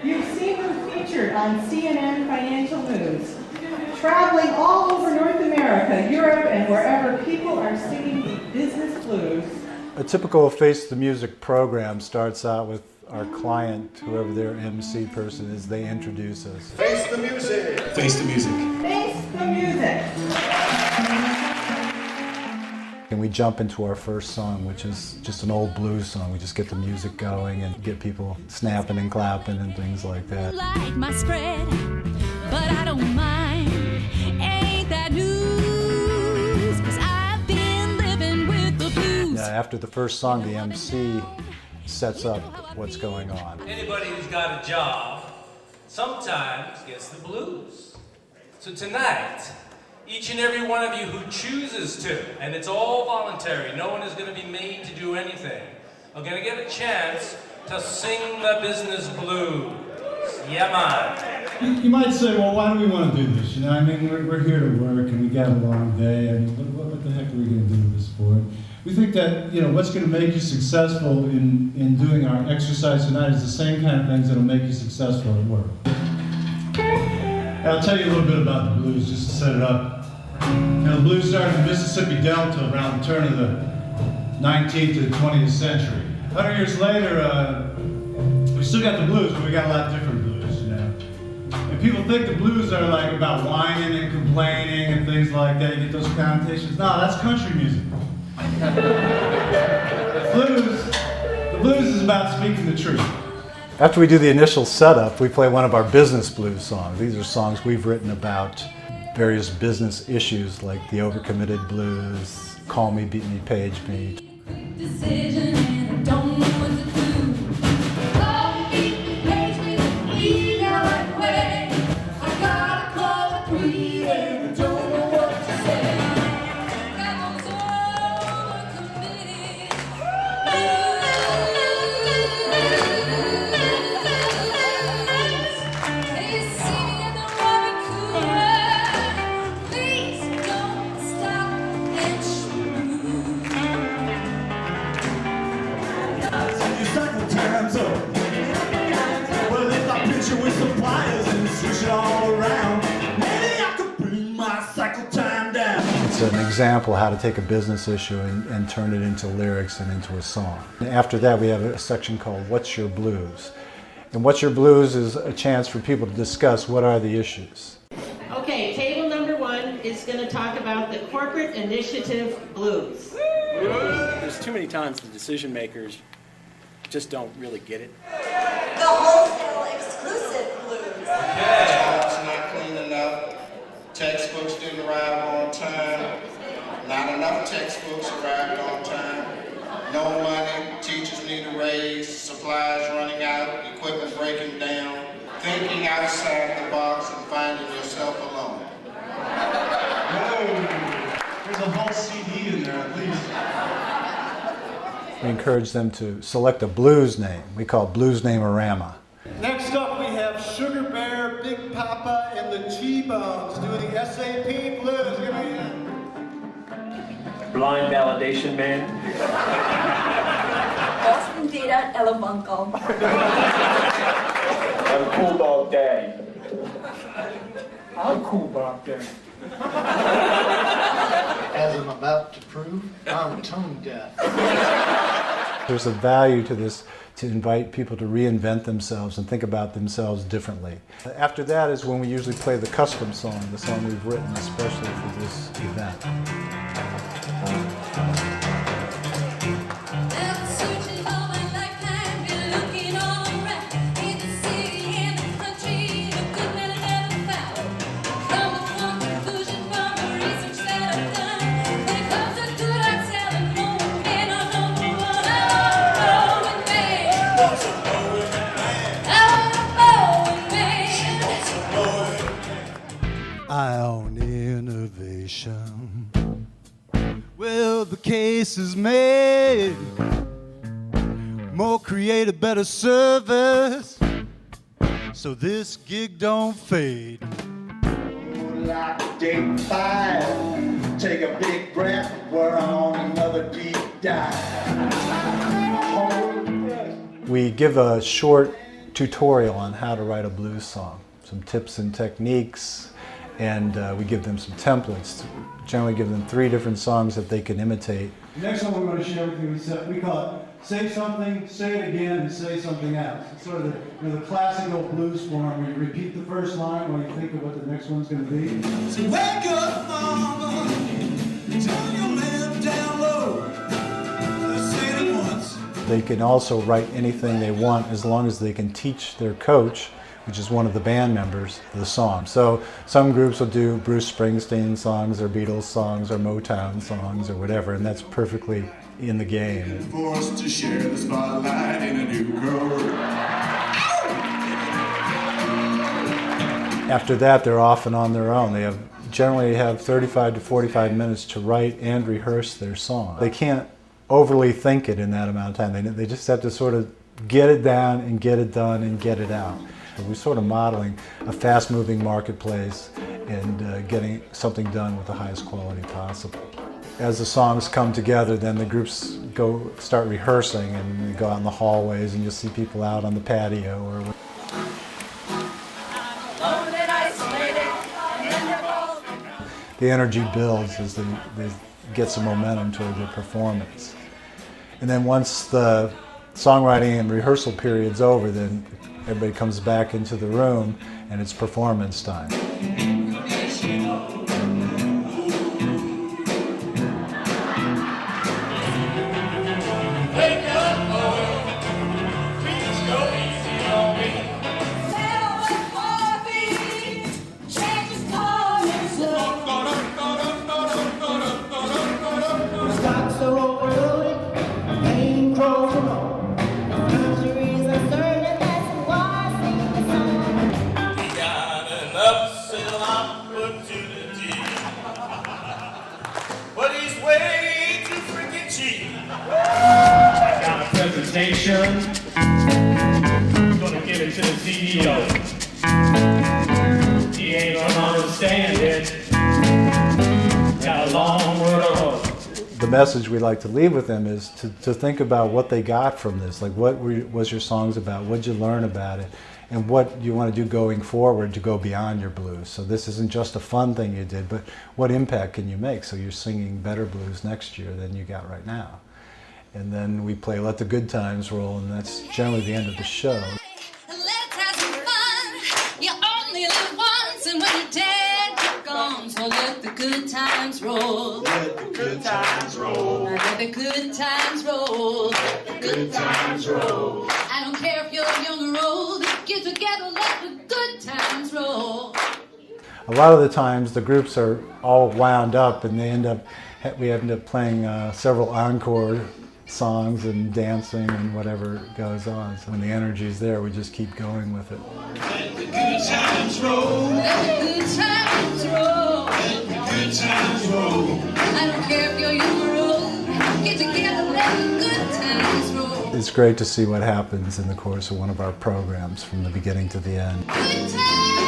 You've seen them featured on CNN Financial News, traveling all over North America, Europe, and wherever people are singing the business blues. A typical Face the Music program starts out with our client, whoever their MC person is, they introduce us. Face the music! Face the music. Face the music! And we jump into our first song, which is just an old blues song. We just get the music going and get people snapping and clapping and things like that. Like my spread, but I don't mind. Ain't that news? 'Cause I've been living with the blues. After the first song, the MC sets up what's going on. Anybody who's got a job sometimes gets the blues. So tonight, each and every one of you who chooses to, and it's all voluntary, no one is going to be made to do anything, are going to get a chance to sing the business blues. Yeah, man. You might say, well, why do we want to do this? You know, I mean, we're here to work and we got a long day. I mean, what the heck are we going to do this for? We think that, you know, what's going to make you successful in doing our exercise tonight is the same kind of things that will make you successful at work. I'll tell you a little bit about the blues just to set it up. You know, the blues started in the Mississippi Delta around the turn of the 19th to the 20th century. 100 years later, we still got the blues, but we got a lot of different blues, you know. And people think the blues are like about whining and complaining and things like that. You get those connotations. No, that's country music. The blues is about speaking the truth. After we do the initial setup, we play one of our business blues songs. These are songs we've written about various business issues like the overcommitted blues, call me, beat me, page me. Decision and I don't know what to do. Call me, page me, lead the right way. I gotta call at 3 and I don't know what to say. I was overcommitted. They see me at the Robbie Cooper. Please don't stop and shoot. Your cycle time's up. Well, if I picture with some pliers and switch it all around, maybe I could bring my cycle time down. It's an example how to take a business issue and turn it into lyrics and into a song. And after that, we have a section called What's Your Blues? And What's Your Blues is a chance for people to discuss what are the issues. Okay, table number 1 is going to talk about the corporate initiative blues. There's too many times the decision makers just don't really get it. The wholesale exclusive blues. House not clean enough, textbooks didn't arrive on time, not enough textbooks arrived on time, no money, teachers need a raise, supplies running out, equipment breaking down, thinking outside the box and finding yourself alone. There's a whole CD in there at least. We encourage them to select a blues name. We call it Blues Name-orama. Next up, we have Sugar Bear, Big Papa, and the T-Bones doing the SAP Blues. Give me that. Blind validation man. Boston Data Elevuncle. Have a cool dog day. I'm cool dog day. As I'm about to prove, I'm tone deaf. There's a value to this to invite people to reinvent themselves and think about themselves differently. After that is when we usually play the custom song, the song we've written especially for this event. I own innovation. Well, the case is made. More creative, better service. So this gig don't fade. Like day 5, take a big breath, we're on another deep dive. We give a short tutorial on how to write a blues song, some tips and techniques, and we give them some templates. Generally give them 3 different songs that they can imitate. The next one we're going to share with you is we call it say something, say it again, and say something else. It's sort of the classical blues form where you repeat the first line while you think of what the next one's going to be. So wake up, mama, turn your lamp down low. Say it once. They can also write anything they want as long as they can teach their coach, which is one of the band members, the song. So some groups will do Bruce Springsteen songs or Beatles songs or Motown songs or whatever, and that's perfectly in the game. Forced to share the spotlight in a new code. After that, they're off and on their own. They generally have 35 to 45 minutes to write and rehearse their song. They can't overly think it in that amount of time. They just have to sort of get it down and get it done and get it out. We're sort of modeling a fast-moving marketplace and getting something done with the highest quality possible. As the songs come together, then the groups start rehearsing, and we go out in the hallways, and you'll see people out on the patio. Or the energy builds as they get some momentum toward their performance. And then once the songwriting and rehearsal period's over, then everybody comes back into the room and it's performance time. I got a presentation. Gonna give it to the CEO. He ain't gonna understand it. Got a long road to hoe. The message we like to leave with them is to think about what they got from this. Like, what was your songs about? What did you learn about it? And what you want to do going forward to go beyond your blues. So this isn't just a fun thing you did, but what impact can you make so you're singing better blues next year than you got right now? And then we play Let the Good Times Roll, and that's generally the end of the show. Let's have some fun. You only live once, and when you're dead, you're gone. So let the good times roll. Let the good times roll. Let the good times roll. Let the good times roll. I don't care if you're young or old. Get together, let the good times roll. A lot of the times the groups are all wound up, and we end up playing several encore songs and dancing and whatever goes on. So when the energy's there, we just keep going with it. Let the good times roll. Let the good times roll. Let the good times roll. I don't care if you're young or old. Get together, let the good times roll. It's great to see what happens in the course of one of our programs from the beginning to the end. Good times.